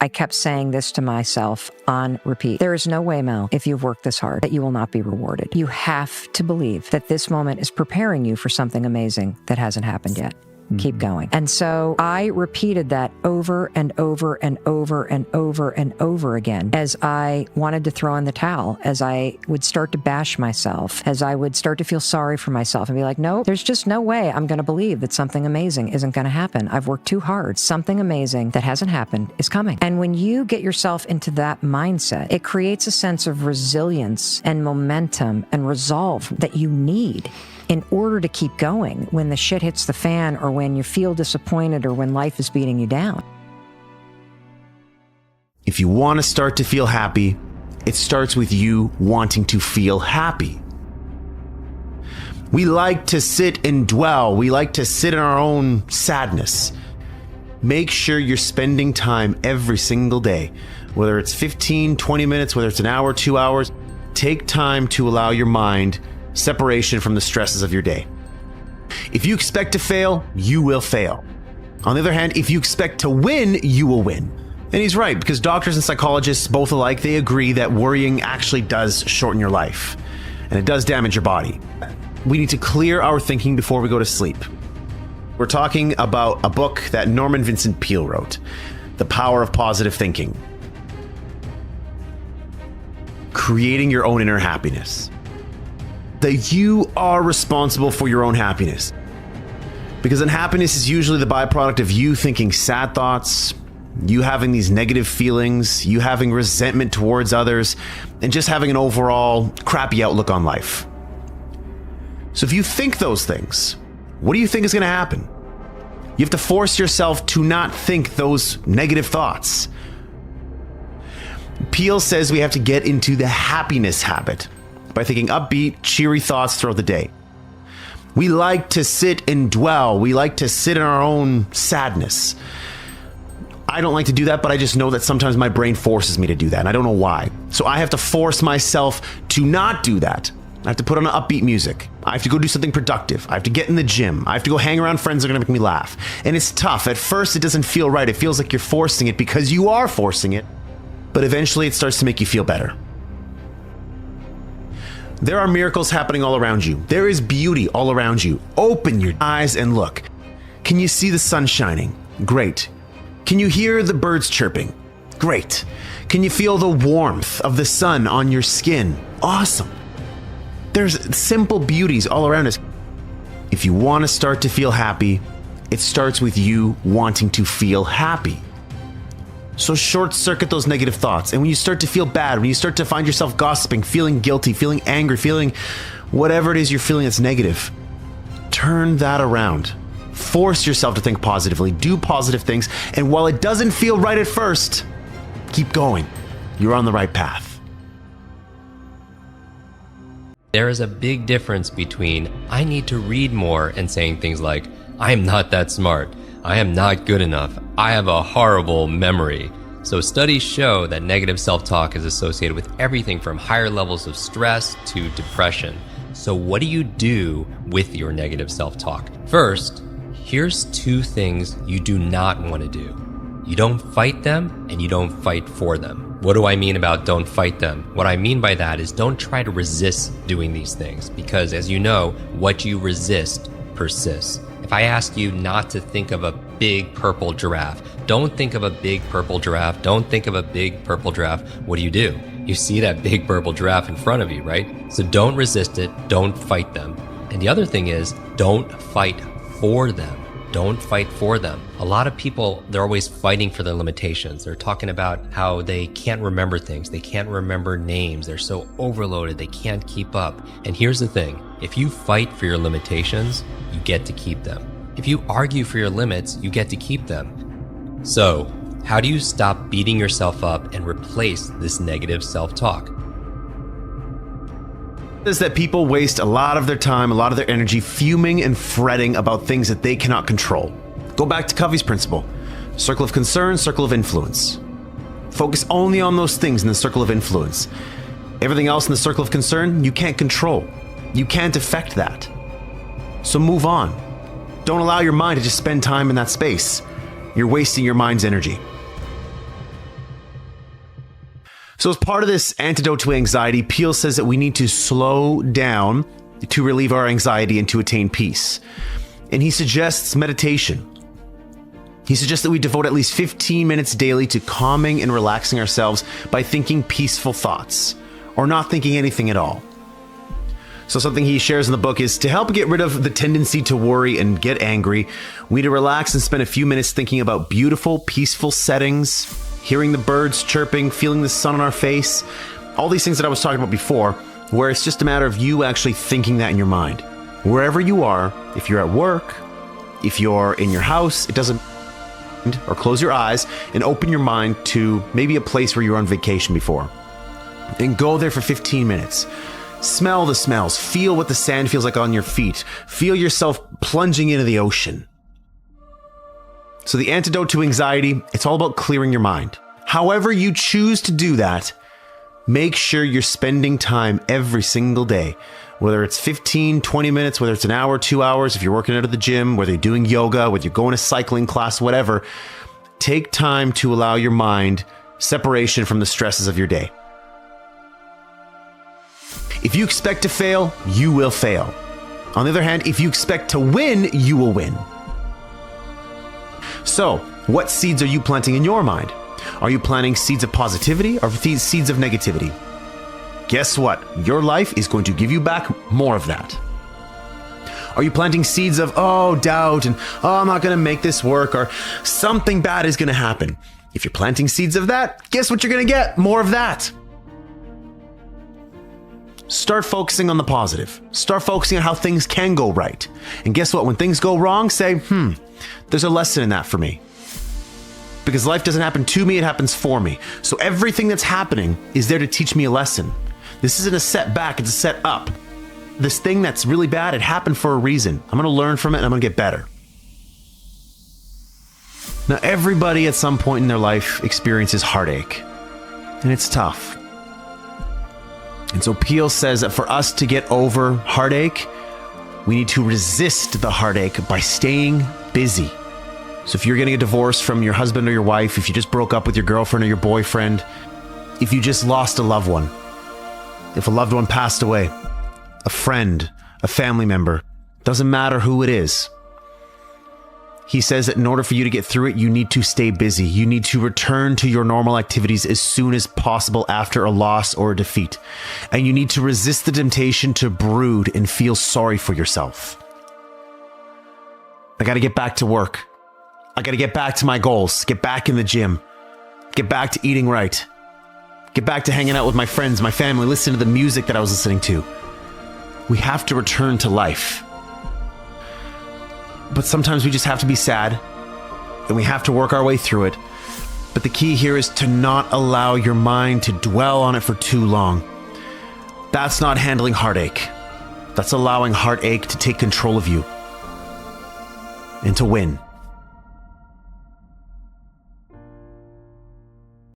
I kept saying this to myself on repeat. There is no way, Mel, if you've worked this hard, that you will not be rewarded. You have to believe that this moment is preparing you for something amazing that hasn't happened yet. Keep going. And so I repeated that over and over and over and over and over again as I wanted to throw in the towel, as I would start to bash myself, as I would start to feel sorry for myself and be like, no, there's just no way I'm going to believe that something amazing isn't going to happen. I've worked too hard. Something amazing that hasn't happened is coming. And when you get yourself into that mindset, it creates a sense of resilience and momentum and resolve that you need in order to keep going when the shit hits the fan or when you feel disappointed or when life is beating you down. If you want to start to feel happy, it starts with you wanting to feel happy. We like to sit and dwell. We like to sit in our own sadness. Make sure you're spending time every single day, whether it's 15, 20 minutes, whether it's an hour, 2 hours. Take time to allow your mind separation from the stresses of your day. If you expect to fail, you will fail. On the other hand, if you expect to win, you will win. And he's right, because doctors and psychologists, both alike, they agree that worrying actually does shorten your life, and it does damage your body. We need to clear our thinking before we go to sleep. We're talking about a book that Norman Vincent Peale wrote, The Power of Positive Thinking. Creating your own inner happiness. That you are responsible for your own happiness. Because unhappiness is usually the byproduct of you thinking sad thoughts, you having these negative feelings, you having resentment towards others, and just having an overall crappy outlook on life. So if you think those things, what do you think is going to happen? You have to force yourself to not think those negative thoughts. Peale says we have to get into the happiness habit by thinking upbeat, cheery thoughts throughout the day. We like to sit and dwell. We like to sit in our own sadness. I don't like to do that, but I just know that sometimes my brain forces me to do that, and I don't know why. So I have to force myself to not do that. I have to put on upbeat music. I have to go do something productive. I have to get in the gym. I have to go hang around friends that are going to make me laugh. And it's tough. At first, it doesn't feel right. It feels like you're forcing it because you are forcing it. But eventually, it starts to make you feel better. There are miracles happening all around you. There is beauty all around you. Open your eyes and look. Can you see the sun shining? Great. Can you hear the birds chirping? Great. Can you feel the warmth of the sun on your skin? Awesome. There's simple beauties all around us. If you want to start to feel happy, it starts with you wanting to feel happy. So short circuit those negative thoughts. And when you start to feel bad, when you start to find yourself gossiping, feeling guilty, feeling angry, feeling whatever it is you're feeling that's negative, turn that around. Force yourself to think positively, do positive things. And while it doesn't feel right at first, keep going. You're on the right path. There is a big difference between I need to read more and saying things like, I'm not that smart. I am not good enough. I have a horrible memory. So studies show that negative self-talk is associated with everything from higher levels of stress to depression. So what do you do with your negative self-talk? First, here's 2 things you do not want to do. You don't fight them and you don't fight for them. What do I mean about don't fight them? What I mean by that is don't try to resist doing these things because as you know, what you resist persists. If I ask you not to think of a big purple giraffe, don't think of a big purple giraffe, don't think of a big purple giraffe, what do? You see that big purple giraffe in front of you, right? So don't resist it, don't fight them. And the other thing is, don't fight for them. Don't fight for them. A lot of people, they're always fighting for their limitations. They're talking about how they can't remember things. They can't remember names. They're so overloaded, they can't keep up. And here's the thing. If you fight for your limitations, you get to keep them. If you argue for your limits, you get to keep them. So, how do you stop beating yourself up and replace this negative self-talk? Is that people waste a lot of their time, a lot of their energy fuming and fretting about things that they cannot control. Go back to Covey's principle. Circle of concern, circle of influence. Focus only on those things in the circle of influence. Everything else in the circle of concern, you can't control. You can't affect that. So move on. Don't allow your mind to just spend time in that space. You're wasting your mind's energy. So as part of this antidote to anxiety, Peel says that we need to slow down to relieve our anxiety and to attain peace. And he suggests meditation. He suggests that we devote at least 15 minutes daily to calming and relaxing ourselves by thinking peaceful thoughts or not thinking anything at all. So something he shares in the book is to help get rid of the tendency to worry and get angry, we need to relax and spend a few minutes thinking about beautiful, peaceful settings, hearing the birds chirping, feeling the sun on our face, all these things that I was talking about before, where it's just a matter of you actually thinking that in your mind. Wherever you are, if you're at work, if you're in your house, it doesn't, or close your eyes and open your mind to maybe a place where you were on vacation before. And go there for 15 minutes. Smell the smells, feel what the sand feels like on your feet, feel yourself plunging into the ocean. So the antidote to anxiety, it's all about clearing your mind. However you choose to do that, make sure you're spending time every single day, whether it's 15, 20 minutes, whether it's an hour, 2 hours, if you're working out at the gym, whether you're doing yoga, whether you're going to cycling class, whatever, take time to allow your mind separation from the stresses of your day. If you expect to fail, you will fail. On the other hand, if you expect to win, you will win. So, what seeds are you planting in your mind? Are you planting seeds of positivity or seeds of negativity? Guess what? Your life is going to give you back more of that. Are you planting seeds of, doubt and, I'm not going to make this work, or something bad is going to happen? If you're planting seeds of that, guess what you're going to get? More of that. Start focusing on the positive. Start focusing on how things can go right. And guess what? When things go wrong, say, there's a lesson in that for me. Because life doesn't happen to me, it happens for me. So everything that's happening is there to teach me a lesson. This isn't a setback, it's a set up. This thing that's really bad, it happened for a reason. I'm going to learn from it and I'm going to get better. Now, everybody at some point in their life experiences heartache. And it's tough. And so Peel says that for us to get over heartache, we need to resist the heartache by staying busy. So if you're getting a divorce from your husband or your wife, if you just broke up with your girlfriend or your boyfriend, if you just lost a loved one, if a loved one passed away, a friend, a family member, doesn't matter who it is. He says that in order for you to get through it, you need to stay busy. You need to return to your normal activities as soon as possible after a loss or a defeat. And you need to resist the temptation to brood and feel sorry for yourself. I got to get back to work. I got to get back to my goals. Get back in the gym. Get back to eating right. Get back to hanging out with my friends, my family, listen to the music that I was listening to. We have to return to life. But sometimes we just have to be sad, and we have to work our way through it. But the key here is to not allow your mind to dwell on it for too long. That's not handling heartache. That's allowing heartache to take control of you and to win.